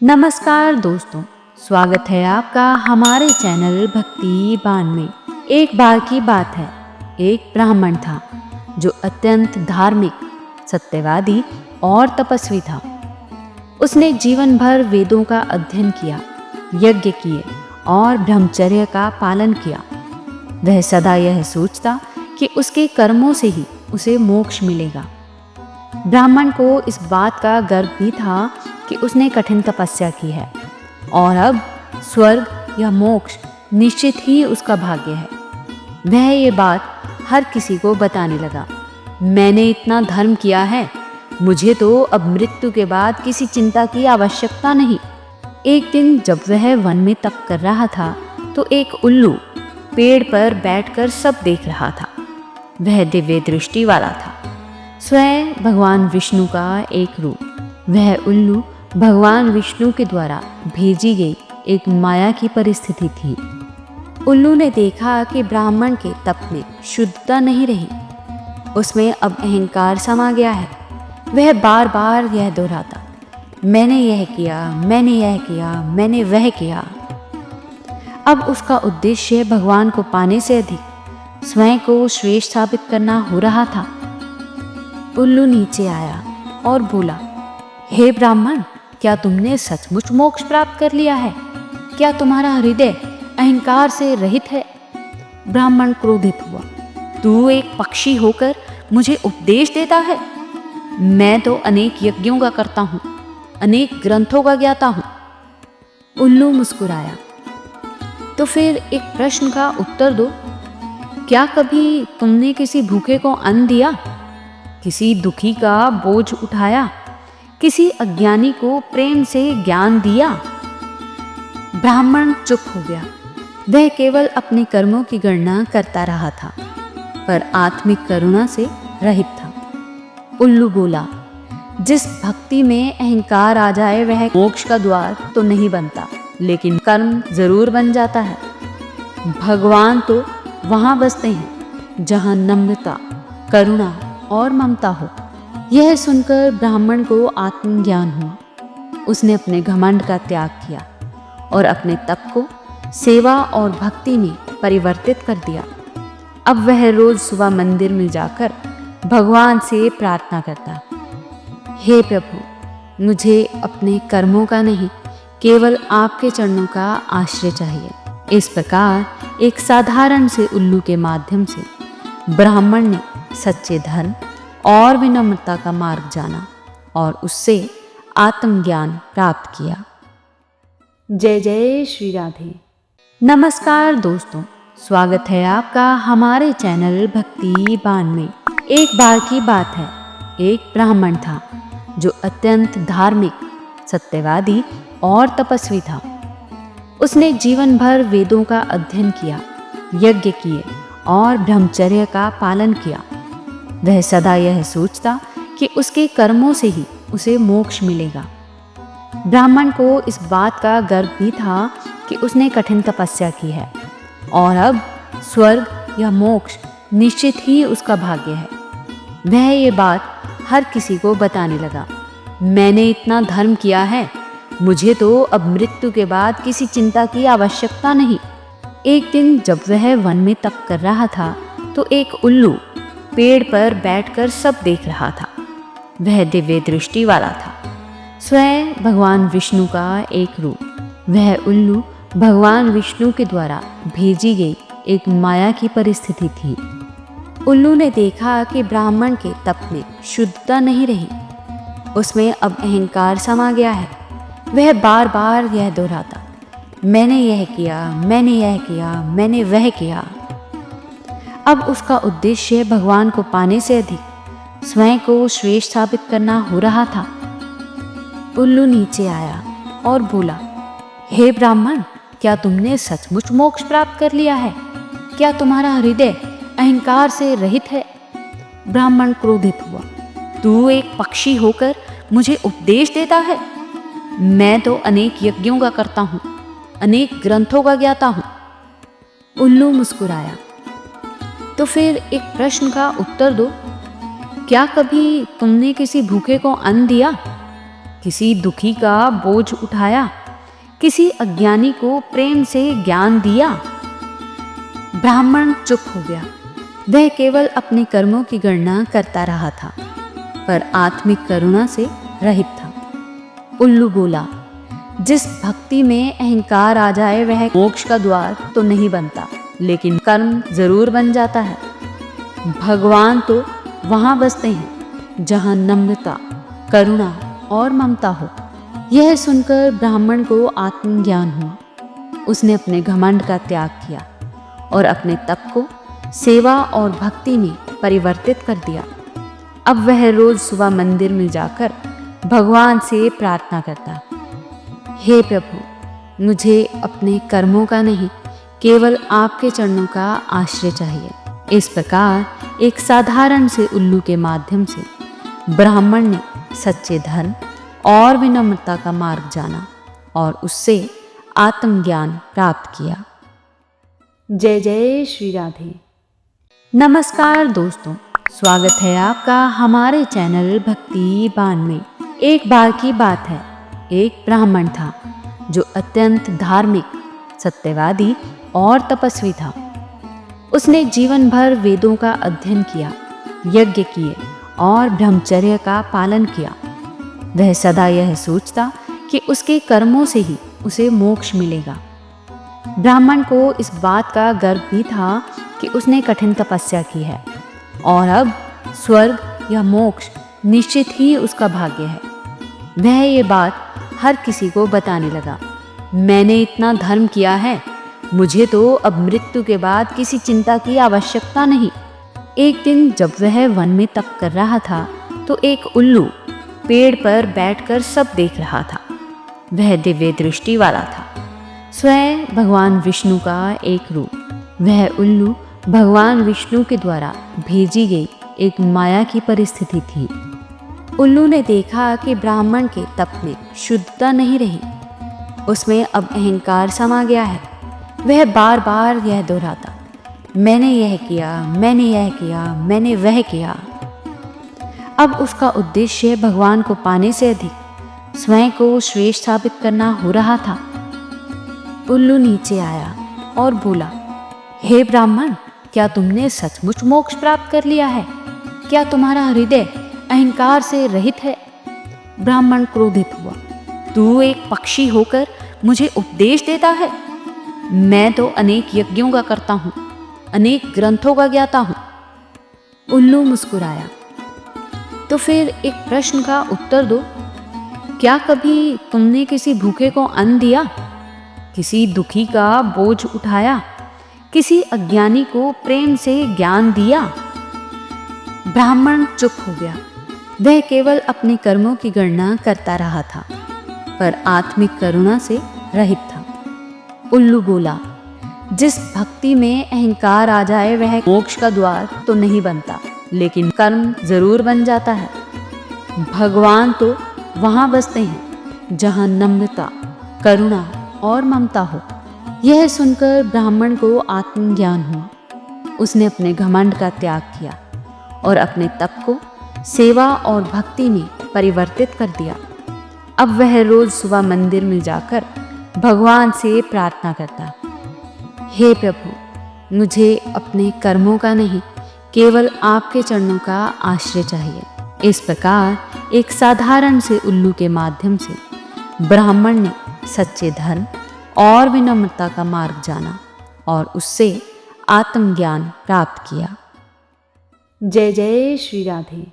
नमस्कार दोस्तों, स्वागत है आपका हमारे चैनल भक्ति बान में। एक बार की बात है, एक ब्राह्मण था जो अत्यंत धार्मिक, सत्यवादी और तपस्वी था। उसने जीवन भर वेदों का अध्ययन किया, यज्ञ किए और ब्रह्मचर्य का पालन किया। वह सदा यह सोचता कि उसके कर्मों से ही उसे मोक्ष मिलेगा। ब्राह्मण को इस बात का गर्व भी था कि उसने कठिन तपस्या की है और अब स्वर्ग या मोक्ष निश्चित ही उसका भाग्य है। वह ये बात हर किसी को बताने लगा। मैंने इतना धर्म किया है, मुझे तो अब मृत्यु के बाद किसी चिंता की आवश्यकता नहीं। एक दिन जब वह वन में तप कर रहा था तो एक उल्लू पेड़ पर बैठकर सब देख रहा था। वह दिव्य दृष्टि वाला था, स्वयं भगवान विष्णु का एक रूप। वह उल्लू भगवान विष्णु के द्वारा भेजी गई एक माया की परिस्थिति थी। उल्लू ने देखा कि ब्राह्मण के तप में शुद्धता नहीं रही, उसमें अब अहंकार समा गया है। वह बार बार यह दोहराता, मैंने यह किया, मैंने यह किया, मैंने वह किया। अब उसका उद्देश्य भगवान को पाने से अधिक स्वयं को श्रेष्ठ साबित करना हो रहा था। उल्लू नीचे आया और बोला, हे ब्राह्मण, क्या तुमने सचमुच मोक्ष प्राप्त कर लिया है? क्या तुम्हारा हृदय अहंकार से रहित है? ब्राह्मण क्रोधित हुआ, तू एक पक्षी होकर मुझे उपदेश देता है? मैं तो अनेक यज्ञों का करता हूँ, अनेक ग्रंथों का ज्ञाता हूँ। उल्लू मुस्कुराया, तो फिर एक प्रश्न का उत्तर दो। क्या कभी तुमने किसी भूखे को अन्न दिया, किसी दुखी का बोझ उठाया, किसी अज्ञानी को प्रेम से ज्ञान दिया? ब्राह्मण चुप हो गया। वह केवल अपने कर्मों की गणना करता रहा था, पर आत्मिक करुणा से रहित था। उल्लू बोला, जिस भक्ति में अहंकार आ जाए वह मोक्ष का द्वार तो नहीं बनता, लेकिन कर्म जरूर बन जाता है। भगवान तो वहां बसते हैं जहां नम्रता, करुणा और ममता हो। यह सुनकर ब्राह्मण को आत्मज्ञान हुआ। उसने अपने घमंड का त्याग किया और अपने तप को सेवा और भक्ति में परिवर्तित कर दिया। अब वह रोज सुबह मंदिर में जाकर भगवान से प्रार्थना करता, हे प्रभु, मुझे अपने कर्मों का नहीं, केवल आपके चरणों का आश्रय चाहिए। इस प्रकार एक साधारण से उल्लू के माध्यम से ब्राह्मण ने सच्चे धर्म और विनम्रता का मार्ग जाना और उससे आत्मज्ञान प्राप्त किया। जय जय श्री राधे। नमस्कार दोस्तों, स्वागत है आपका हमारे चैनल भक्ति बान में। एक बार की बात है, एक ब्राह्मण था जो अत्यंत धार्मिक, सत्यवादी और तपस्वी था। उसने जीवन भर वेदों का अध्ययन किया, यज्ञ किए और ब्रह्मचर्य का पालन किया। वह सदा यह सोचता कि उसके कर्मों से ही उसे मोक्ष मिलेगा। ब्राह्मण को इस बात का गर्व भी था कि उसने कठिन तपस्या की है और अब स्वर्ग या मोक्ष निश्चित ही उसका भाग्य है। वह ये बात हर किसी को बताने लगा। मैंने इतना धर्म किया है, मुझे तो अब मृत्यु के बाद किसी चिंता की आवश्यकता नहीं। एक दिन जब वह वन में तप कर रहा था तो एक उल्लू पेड़ पर बैठकर सब देख रहा था। वह दिव्य दृष्टि वाला था, स्वयं भगवान विष्णु का एक रूप। वह उल्लू भगवान विष्णु के द्वारा भेजी गई एक माया की परिस्थिति थी। उल्लू ने देखा कि ब्राह्मण के तप में शुद्धता नहीं रही, उसमें अब अहंकार समा गया है। वह बार बार यह दोहराता, मैंने यह किया, मैंने यह किया, मैंने वह किया। अब उसका उद्देश्य भगवान को पाने से अधिक स्वयं को श्रेष्ठ साबित करना हो रहा था। उल्लू नीचे आया और बोला, हे ब्राह्मण, क्या तुमने सचमुच मोक्ष प्राप्त कर लिया है? क्या तुम्हारा हृदय अहंकार से रहित है? ब्राह्मण क्रोधित हुआ, तू एक पक्षी होकर मुझे उपदेश देता है? मैं तो अनेक यज्ञों का करता हूँ, अनेक ग्रंथों का ज्ञाता हूँ। उल्लू मुस्कुराया, तो फिर एक प्रश्न का उत्तर दो। क्या कभी तुमने किसी भूखे को अन्न दिया, किसी दुखी का बोझ उठाया, किसी अज्ञानी को प्रेम से ज्ञान दिया। ब्राह्मण चुप हो गया। वह केवल अपने कर्मों की गणना करता रहा था, पर आत्मिक करुणा से रहित था। उल्लू बोला, जिस भक्ति में अहंकार आ जाए वह मोक्ष का द्वार तो नहीं बनता, लेकिन कर्म जरूर बन जाता है। भगवान तो वहाँ बसते हैं जहाँ नम्रता, करुणा और ममता हो। यह सुनकर ब्राह्मण को आत्मज्ञान हुआ। उसने अपने घमंड का त्याग किया और अपने तप को सेवा और भक्ति में परिवर्तित कर दिया। अब वह रोज सुबह मंदिर में जाकर भगवान से प्रार्थना करता, हे प्रभु, मुझे अपने कर्मों का नहीं, केवल आपके चरणों का आश्रय चाहिए। इस प्रकार एक साधारण से उल्लू के माध्यम से ब्राह्मण ने सच्चे धर्म और विनम्रता का मार्ग जाना और उससे आत्मज्ञान प्राप्त किया। जय जय श्री राधे। नमस्कार दोस्तों, स्वागत है आपका हमारे चैनल भक्ति बान में। एक बार की बात है, एक ब्राह्मण था जो अत्यंत धार्मिक, सत्यवादी और तपस्वी था। उसने जीवन भर वेदों का अध्ययन किया, यज्ञ किए और ब्रह्मचर्य का पालन किया। वह सदा यह सोचता कि उसके कर्मों से ही उसे मोक्ष मिलेगा। ब्राह्मण को इस बात का गर्व भी था कि उसने कठिन तपस्या की है और अब स्वर्ग या मोक्ष निश्चित ही उसका भाग्य है। वह ये बात हर किसी को बताने लगा, मैंने इतना धर्म किया है, मुझे तो अब मृत्यु के बाद किसी चिंता की आवश्यकता नहीं। एक दिन जब वह वन में तप कर रहा था तो एक उल्लू पेड़ पर बैठकर सब देख रहा था। वह दिव्य दृष्टि वाला था, स्वयं भगवान विष्णु का एक रूप। वह उल्लू भगवान विष्णु के द्वारा भेजी गई एक माया की परिस्थिति थी। उल्लू ने देखा कि ब्राह्मण के तप में शुद्धता नहीं रही, उसमें अब अहंकार समा गया है। वह बार बार यह दोहराता, मैंने यह किया, मैंने यह किया, मैंने वह किया। अब उसका उद्देश्य भगवान को पाने से अधिक स्वयं को श्रेष्ठ साबित करना हो रहा था। उल्लू नीचे आया और बोला, हे ब्राह्मण, क्या तुमने सचमुच मोक्ष प्राप्त कर लिया है? क्या तुम्हारा हृदय अहंकार से रहित है? ब्राह्मण क्रोधित हुआ, तू एक पक्षी होकर मुझे उपदेश देता है? मैं तो अनेक यज्ञों का करता हूँ, अनेक ग्रंथों का ज्ञाता हूँ। उल्लू मुस्कुराया, तो फिर एक प्रश्न का उत्तर दो। क्या कभी तुमने किसी भूखे को अन्न दिया, किसी दुखी का बोझ उठाया, किसी अज्ञानी को प्रेम से ज्ञान दिया? ब्राह्मण चुप हो गया। वह केवल अपने कर्मों की गणना करता रहा था, पर आत्मिक करुणा से रहित था। उल्लू बोला, जिस भक्ति में अहंकार आ जाए वह मोक्ष का द्वार तो नहीं बनता, लेकिन कर्म जरूर बन जाता है। भगवान तो वहाँ बसते हैं जहाँ नम्रता, करुणा और ममता हो। यह सुनकर ब्राह्मण को आत्मज्ञान हुआ। उसने अपने घमंड का त्याग किया और अपने तप को सेवा और भक्ति में परिवर्तित कर दिया। अब वह रोज सुबह मंदिर में जाकर भगवान से प्रार्थना करता, हे प्रभु, मुझे अपने कर्मों का नहीं, केवल आपके चरणों का आश्रय चाहिए। इस प्रकार एक साधारण से उल्लू के माध्यम से ब्राह्मण ने सच्चे धर्म और विनम्रता का मार्ग जाना और उससे आत्मज्ञान प्राप्त किया। जय जय श्री राधे।